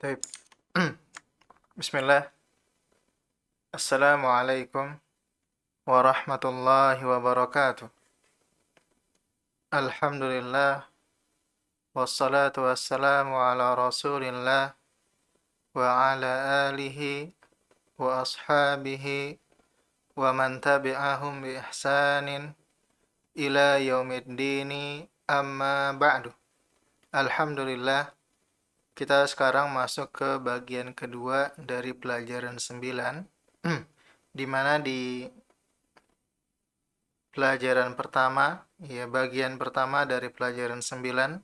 Baik. Bismillah. Assalamualaikum warahmatullahi wabarakatuh. Alhamdulillah wassalatu wassalamu ala Rasulillah wa ala alihi wa ashabihi wa man tabi'ahum bi ihsanin ila yaumiddini amma ba'du. Alhamdulillah, kita sekarang masuk ke bagian kedua dari pelajaran 9, di mana di pelajaran pertama, ya bagian pertama dari pelajaran 9,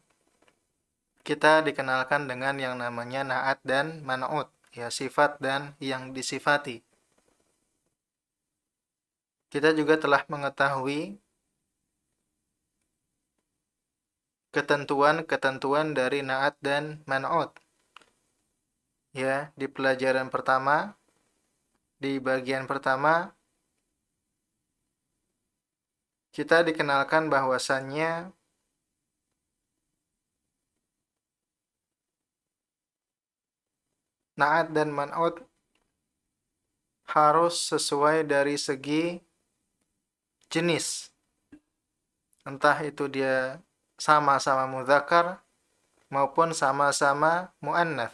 kita dikenalkan dengan yang namanya na'at dan man'ut, ya sifat dan yang disifati. Kita juga telah mengetahui ketentuan-ketentuan dari na'at dan man'ut. Ya, di pelajaran pertama, di bagian pertama, kita dikenalkan bahwasannya na'at dan man'ut harus sesuai dari segi jenis. Entah itu dia sama-sama mudzakkar maupun sama-sama muannats.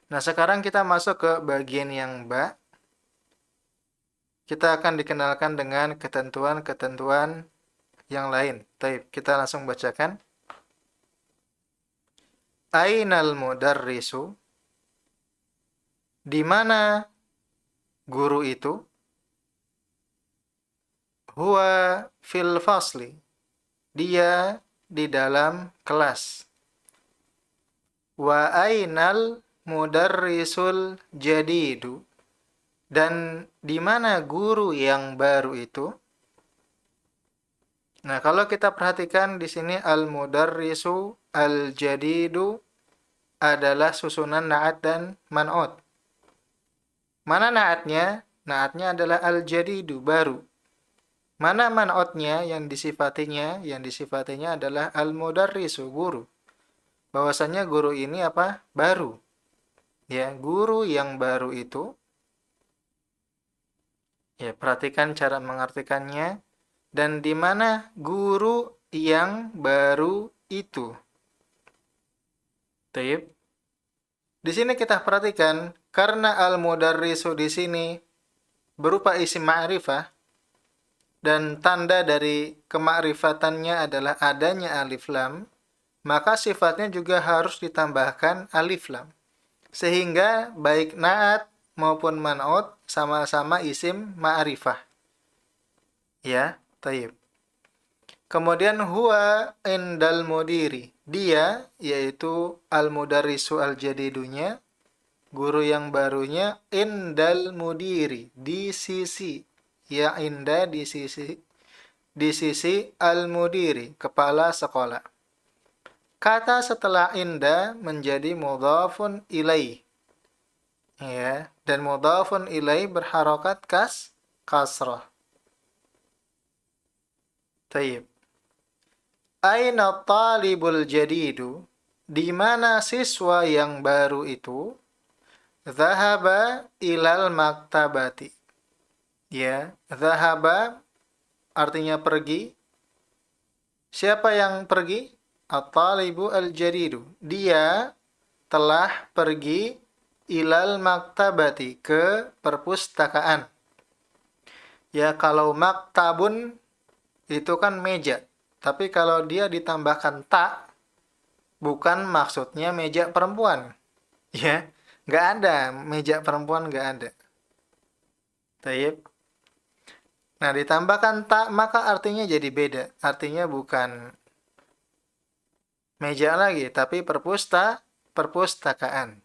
Nah, sekarang kita masuk ke bagian yang ba. Kita akan dikenalkan dengan ketentuan-ketentuan yang lain. Baik, kita langsung bacakan. Ainal mudarrisu? Di mana guru itu? Huwa fil fasli. Dia di dalam kelas. Wa ainal mudarrisul jadidu? Dan di mana guru yang baru itu? Nah, kalau kita perhatikan di sini al-mudarrisu al-jadidu adalah susunan na'at dan man'ut. Mana na'atnya? Na'atnya adalah al-jadidu, baru. Mana man'utnya yang disifatinya? Yang disifatinya adalah al-mudarrisu, guru. Bahwasanya guru ini apa? Baru. Ya, guru yang baru itu. Ya, perhatikan cara mengartikannya. Dan di mana guru yang baru itu? Taib. Di sini kita perhatikan karena al-mudarrisu di sini berupa isim ma'rifah dan tanda dari kemakrifatannya adalah adanya alif lam, maka sifatnya juga harus ditambahkan alif lam. Sehingga baik na'at maupun man'ut sama-sama isim ma'rifah. Ya, taib. Kemudian huwa indal mudiri. Dia, yaitu al-mudarrisu al-jadidunya, guru yang barunya, indal mudiri, di sisi. Ya, inda di sisi al-mudiri, kepala sekolah. Kata setelah inda menjadi mudhafun ilaih. Ya, dan mudhafun ilaih berharokat kasrah. Taib. Aina talibul jadidu? Di mana siswa yang baru itu? Zahaba ilal maktabati. Ya, zahaba artinya pergi. Siapa yang pergi? At-talibu al-jadidu. Dia telah pergi ilal maktabati, ke perpustakaan. Ya, kalau maktabun itu kan meja. Tapi kalau dia ditambahkan tak, bukan maksudnya meja perempuan. Ya, nggak ada. Meja perempuan nggak ada. Taib. Nah, ditambahkan tak, maka artinya jadi beda. Artinya bukan meja lagi, tapi perpustakaan.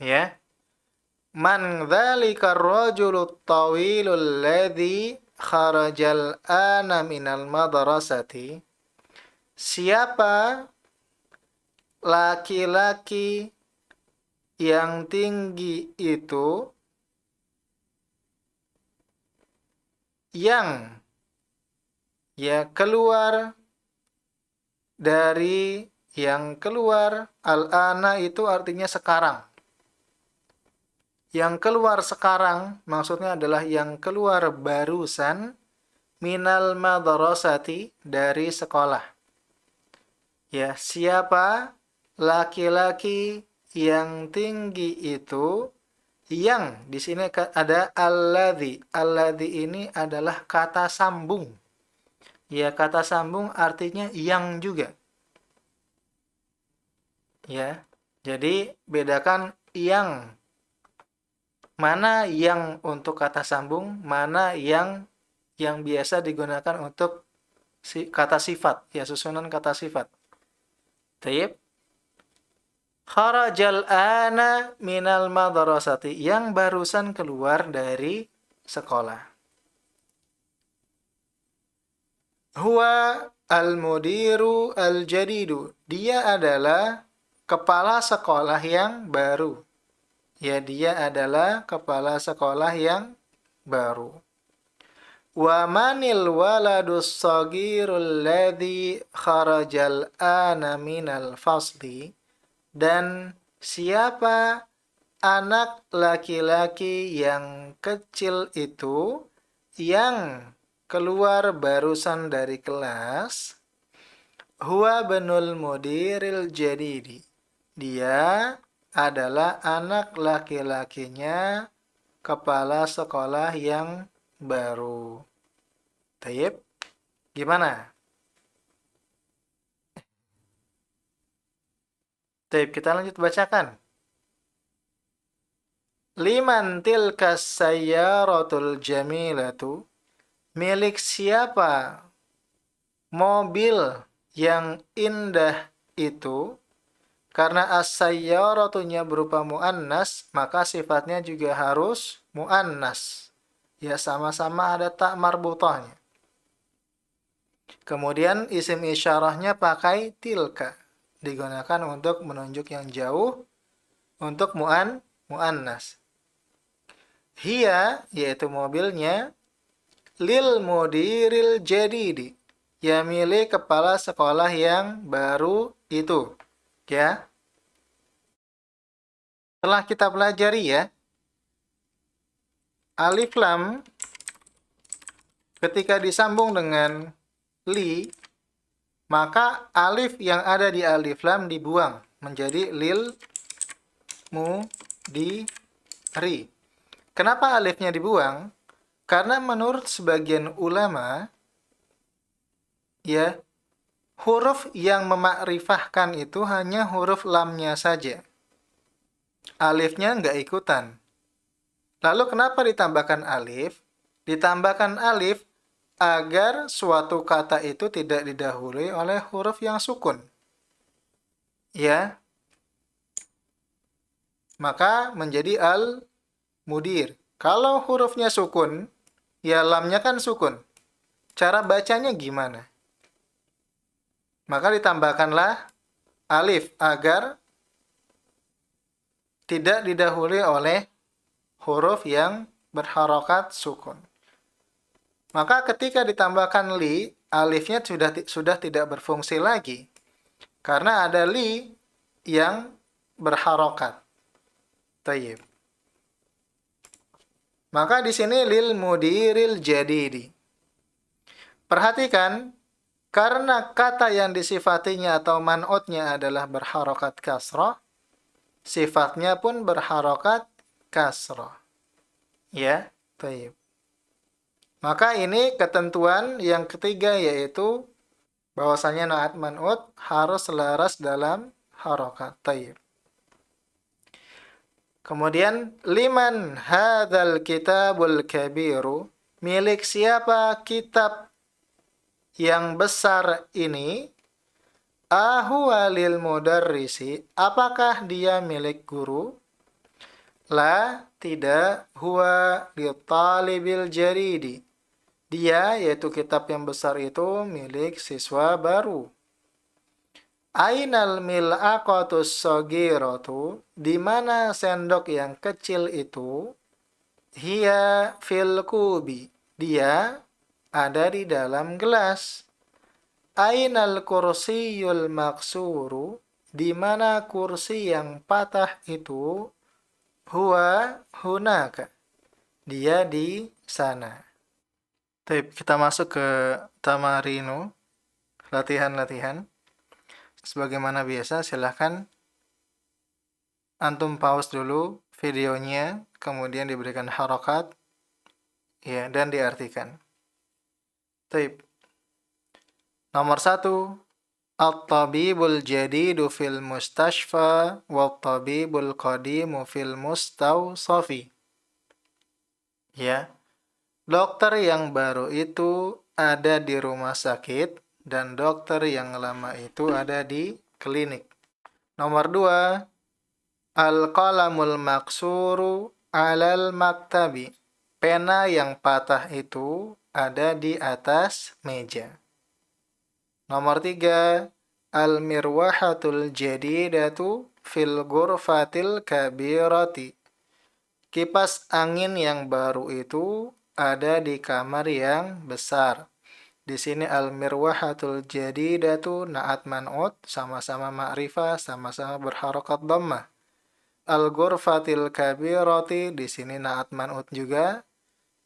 Ya. Man dzalika ar-rajulu tawilul ladzi kharajal ana minal madrasati? Siapa laki-laki yang tinggi itu yang keluar dari yang keluar. Al-ana itu artinya sekarang. Yang keluar sekarang maksudnya adalah yang keluar barusan minal madrasati dari sekolah. Ya, siapa laki-laki yang tinggi itu yang di sini ada alladzi. Alladzi ini adalah kata sambung. Ya, kata sambung artinya yang juga. Ya. Jadi bedakan yang, mana yang untuk kata sambung, mana yang biasa digunakan untuk kata sifat, ya susunan kata sifat. Taib. Kharajal ana minal madrasati, yang barusan keluar dari sekolah. Huwa al-mudiru al-jadidu, dia adalah kepala sekolah yang baru. Ya, dia adalah kepala sekolah yang baru. Wa manil waladus sagirul ladzi kharajal ana minal fasli, dan siapa anak laki-laki yang kecil itu yang keluar barusan dari kelas? Huwa benul mudiril jadidi, dia adalah anak laki-lakinya kepala sekolah yang baru. Taib, gimana? Taib, kita lanjut bacakan. Liman tilka sayyaratul jamilatu, milik siapa mobil yang indah itu? Karena as-sayyaratunya berupa muannas, maka sifatnya juga harus muannas. Ya, sama-sama ada tak marbutahnya. Kemudian isim isyarahnya pakai tilka, digunakan untuk menunjuk yang jauh untuk muannas. Hiya, yaitu mobilnya, lil mudiril jadidi, ya milik kepala sekolah yang baru itu. Ya. Telah kita pelajari ya, alif lam ketika disambung dengan li, maka alif yang ada di alif lam dibuang menjadi lil mu di ri. Kenapa alifnya dibuang? Karena menurut sebagian ulama, ya, huruf yang memakrifahkan itu hanya huruf lamnya saja. Alifnya nggak ikutan. Lalu kenapa ditambahkan alif? Ditambahkan alif agar suatu kata itu tidak didahului oleh huruf yang sukun. Ya. Maka menjadi al-mudir. Kalau hurufnya sukun, ya lamnya kan sukun. Cara bacanya gimana? Maka ditambahkanlah alif agar tidak didahului oleh huruf yang berharokat sukun. Maka ketika ditambahkan li, alifnya sudah tidak berfungsi lagi. Karena ada li yang berharokat. Tayyib. Maka di sini lil mudiril jadidi. Perhatikan, karena kata yang disifatinya atau man'utnya adalah berharokat kasrah, sifatnya pun berharokat kasrah. Ya, tayyib. Maka ini ketentuan yang ketiga, yaitu bahwasanya na'at man'ut harus selaras dalam harokat. Tayyib. Kemudian liman hadzal kitabul kabiru, milik siapa kitab yang besar ini? Ahuwa lil mudarrisi, apakah dia milik guru? La, tidak. Huwa li talibil jaridi, dia, yaitu kitab yang besar itu, milik siswa baru. Ainal mil'aqatus sagiratu, di mana sendok yang kecil itu? Hiya fil kubi, dia ada di dalam gelas. Ainal kursiyul maksuru, di mana kursi yang patah itu, huwa hunaka, dia di sana. Baik, kita masuk ke tamarinu, latihan-latihan. Sebagaimana biasa, silahkan antum pause dulu videonya, kemudian diberikan harokat, ya, dan diartikan. Baik. Nomor 1, at-tabibul jadidu fil mustashfa wat-tabibul qadimu fil mustawsafi. Ya. Dokter yang baru itu ada di rumah sakit dan dokter yang lama itu ada di klinik. Nomor 2, al-qalamul maksuru alal maktabi. Pena yang patah itu ada di atas meja. Nomor 3, al-mirwahatul jadidatu fil ghurfatil kabirati. Kipas angin yang baru itu ada di kamar yang besar. Di sini al-mirwahatul jadidatu na'at man'ut, sama-sama ma'rifah, sama-sama berharokat dhammah. Al-ghurfatil kabirati, di sini na'at man'ut juga,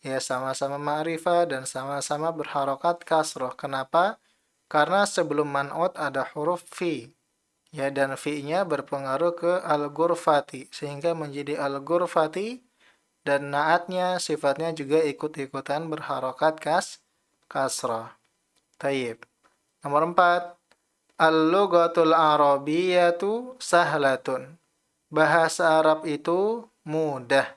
ya sama-sama ma'rifah dan sama-sama berharokat kasroh. Kenapa? Karena sebelum man'ut ada huruf fi, ya, dan fi-nya berpengaruh ke al-ghurfati, sehingga menjadi al-ghurfati, dan naatnya sifatnya juga ikut-ikutan berharokat kasrah. Tayyib. Nomor 4, al-lughatul arabiyyatu sahlatun. Bahasa Arab itu mudah.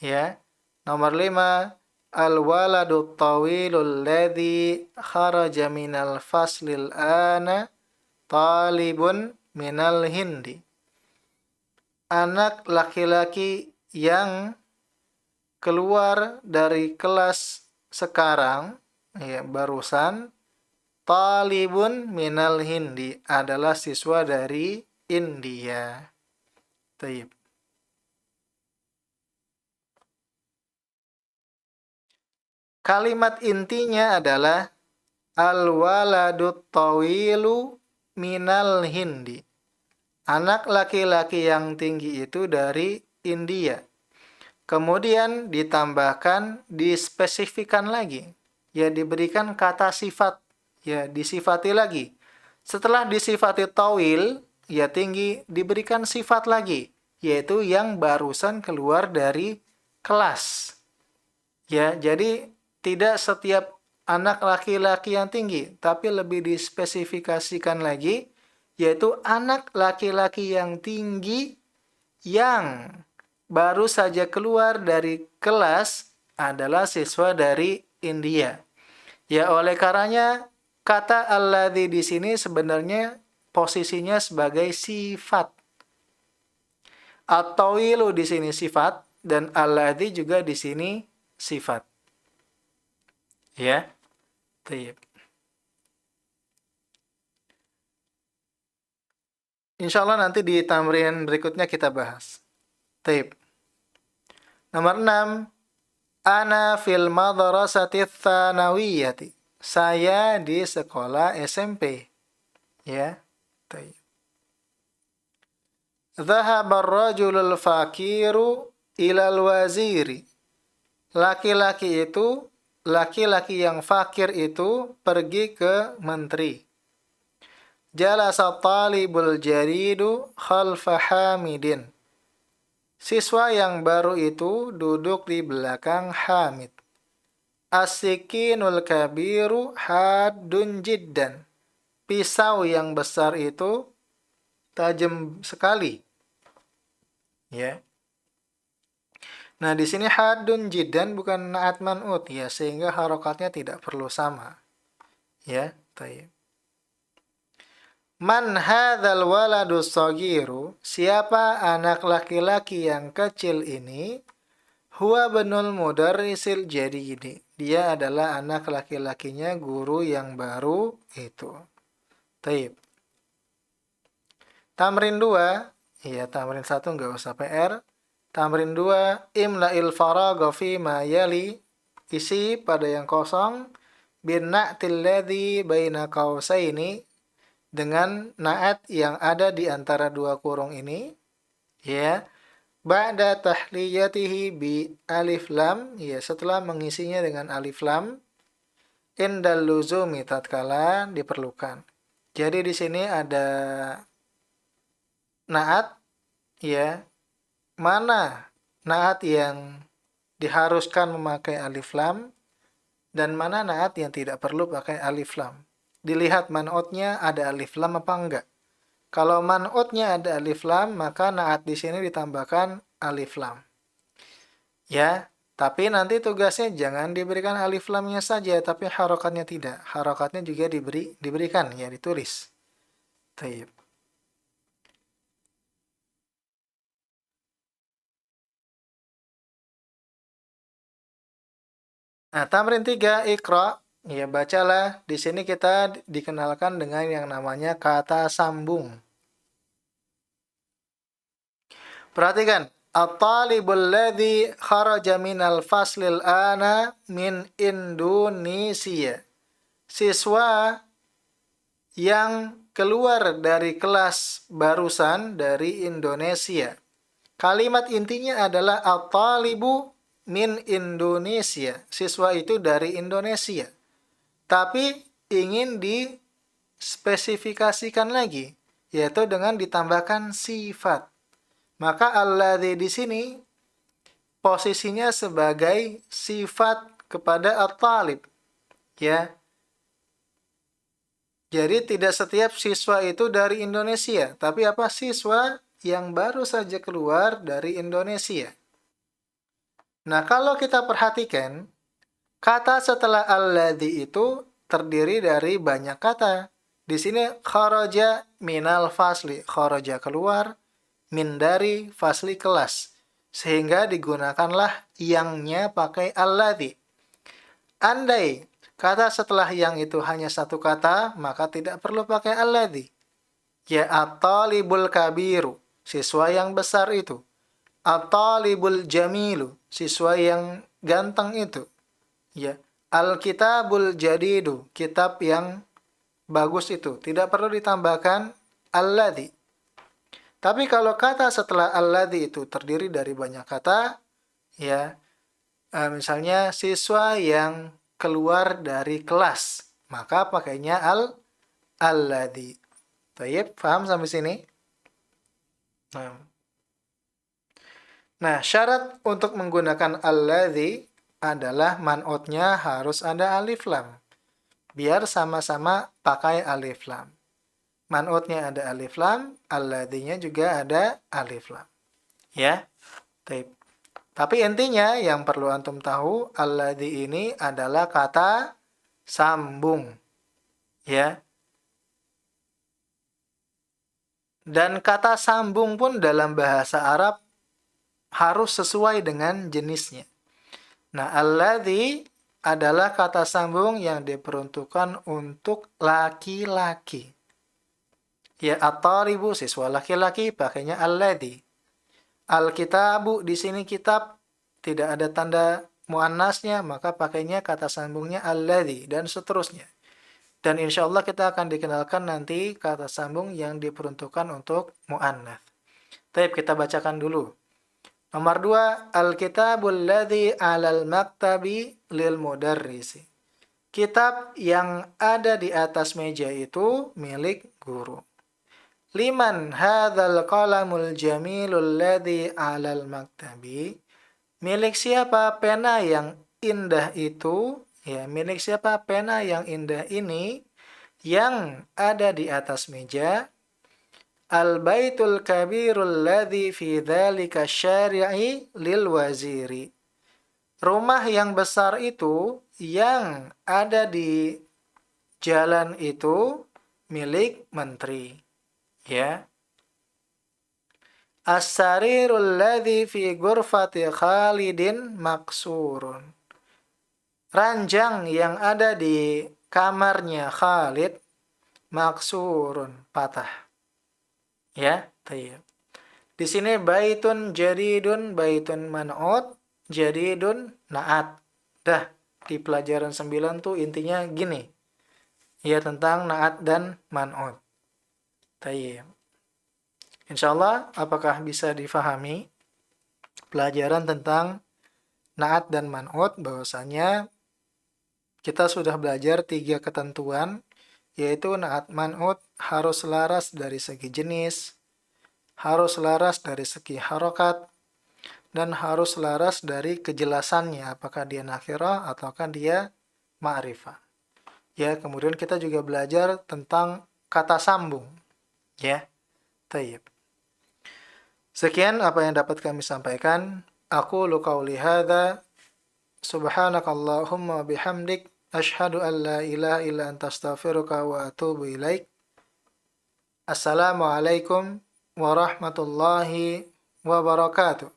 Ya. Nomor 5, al-waladu tawilul ladzi kharaja minal faslil ana talibun minal hindi. Anak laki-laki yang keluar dari kelas sekarang, ya, barusan, talibun minal hindi, adalah siswa dari India. Tayyib. Kalimat intinya adalah al-waladut tawilu minal hindi. Anak laki-laki yang tinggi itu dari India. Kemudian ditambahkan, dispesifikan lagi. Ya, diberikan kata sifat. Ya, disifati lagi. Setelah disifati tawil, ya tinggi, diberikan sifat lagi. Yaitu yang barusan keluar dari kelas. Ya, jadi tidak setiap anak laki-laki yang tinggi, tapi lebih dispesifikasikan lagi, yaitu anak laki-laki yang tinggi yang baru saja keluar dari kelas adalah siswa dari India. Ya, oleh karenanya kata alladzi di sini sebenarnya posisinya sebagai sifat. At-tawilu di sini sifat dan alladzi juga di sini sifat. Ya. Tayyib. Insyaallah nanti di tamrin berikutnya kita bahas. Tayyib. Nomor 6, ana fil madrasati tsanawiyati. Saya di sekolah SMP. Ya. Tayyib. Dhahaba ar-rajulul fakiru ilal waziri. Laki-laki yang fakir itu pergi ke menteri. Jalasa talibul jaridu khalfa hamidin. Siswa yang baru itu duduk di belakang Hamid. As-sikinul kabiru haddun jiddan. Pisau yang besar itu tajam sekali. Ya. Nah, di sini haddun jiddan bukan naat man'ut, ya, sehingga harokatnya tidak perlu sama. Ya, tayyib. Man hadzal waladu shagiru? Siapa anak laki-laki yang kecil ini? Huwa benul mudarrisil jadidi. Dia adalah anak laki-lakinya guru yang baru itu. Tayyib. Tamrin 2, ya, tamrin 1 enggak usah PR. Tamrin 2, imla'il faragha fi ma yali. Isi pada yang kosong bin na'til ladzi baina qausaini, dengan na'at yang ada di antara dua kurung ini, ya, ba'da tahliyatihi bi alif lam, ya, setelah mengisinya dengan alif lam, indal luzumi, tatkala diperlukan. Jadi di sini ada naat, ya, mana naat yang diharuskan memakai alif lam dan mana naat yang tidak perlu pakai alif lam. Dilihat man'utnya ada alif lam apa enggak. Kalau man'utnya ada alif lam, maka naat di sini ditambahkan alif lam. Ya, tapi nanti tugasnya jangan diberikan alif lamnya saja, tapi harokatnya tidak. Harokatnya juga diberikan, ya, ditulis. Taib. Nah, tamrin 3, Iqra. Ya, bacalah. Di sini kita dikenalkan dengan yang namanya kata sambung. Perhatikan. At-talibul ladzi kharaja minal faslil ana min Indonesia. Siswa yang keluar dari kelas barusan dari Indonesia. Kalimat intinya adalah at-talibu min Indonesia. Siswa itu dari Indonesia. Tapi ingin dispesifikasikan lagi, yaitu dengan ditambahkan sifat. Maka alladzi di sini posisinya sebagai sifat kepada at-talib. Ya. Jadi tidak setiap siswa itu dari Indonesia, tapi apa, siswa yang baru saja keluar dari Indonesia. Nah, kalau kita perhatikan, kata setelah alladzi itu terdiri dari banyak kata. Di sini kharaja minal fasli, kharaja keluar, min dari, fasli kelas. Sehingga digunakanlah yangnya pakai alladzi. Andai kata setelah yang itu hanya satu kata, maka tidak perlu pakai alladzi. Ya, at-talibul kabiru, siswa yang besar itu. At-talibul jamilu, siswa yang ganteng itu. Ya, al-kitabul jadidu, kitab yang bagus itu. Tidak perlu ditambahkan alladzi. Tapi kalau kata setelah alladzi itu terdiri dari banyak kata, ya, misalnya siswa yang keluar dari kelas, maka pakainya alladzi. Baik, paham sampai sini? Nah, syarat untuk menggunakan alladzi adalah man'utnya harus ada alif lam. Biar sama-sama pakai alif lam. Man'utnya ada alif lam, alladzinya juga ada alif lam. Ya, tapi intinya yang perlu antum tahu, alladzi ini adalah kata sambung. Ya. Dan kata sambung pun dalam bahasa Arab harus sesuai dengan jenisnya. Nah, alladzi adalah kata sambung yang diperuntukkan untuk laki-laki. Ya, at-talibu, siswa laki-laki, pakainya alladzi. Al-kitabu, di sini kitab, tidak ada tanda muannasnya, maka pakainya kata sambungnya alladzi, dan seterusnya. Dan insya Allah kita akan dikenalkan nanti kata sambung yang diperuntukkan untuk muannats. Baik, kita bacakan dulu. Nomor 2, al-kitabul ladzi 'alal maktabi lil mudarrisi. Kitab yang ada di atas meja itu milik guru. Liman hadzal qalamul jamilul ladzi 'alal maktabi? Milik siapa pena yang indah itu? Ya, milik siapa pena yang indah ini yang ada di atas meja? Al-baitul kabirul ladzi fi dzalika syari'i lil waziri. Rumah yang besar itu yang ada di jalan itu milik menteri. Ya. As-sarirul ladzi fi ghurfati Khalidin maksurun. Ranjang yang ada di kamarnya Khalid maksurun, patah. Ya, tayyib. Di sini baitun jadidun, baitun man'ut, jadidun na'at. Dah, di pelajaran 9 tuh intinya gini. Ya tentang na'at dan man'ut. Tayyib. Insyaallah apakah bisa difahami pelajaran tentang na'at dan man'ut, bahwasanya kita sudah belajar 3 ketentuan, yaitu na'at man'ut harus selaras dari segi jenis, harus selaras dari segi harokat, dan harus selaras dari kejelasannya, apakah dia nakirah ataukah dia ma'rifah. Ya, kemudian kita juga belajar tentang kata sambung. Ya, tayyib. Sekian apa yang dapat kami sampaikan. Aku qauli hadza, subhanakallahumma bihamdik, asyhadu an la ilaha illa anta astaghfiruka wa atubu ilaik. Assalamualaikum warahmatullahi wabarakatuh.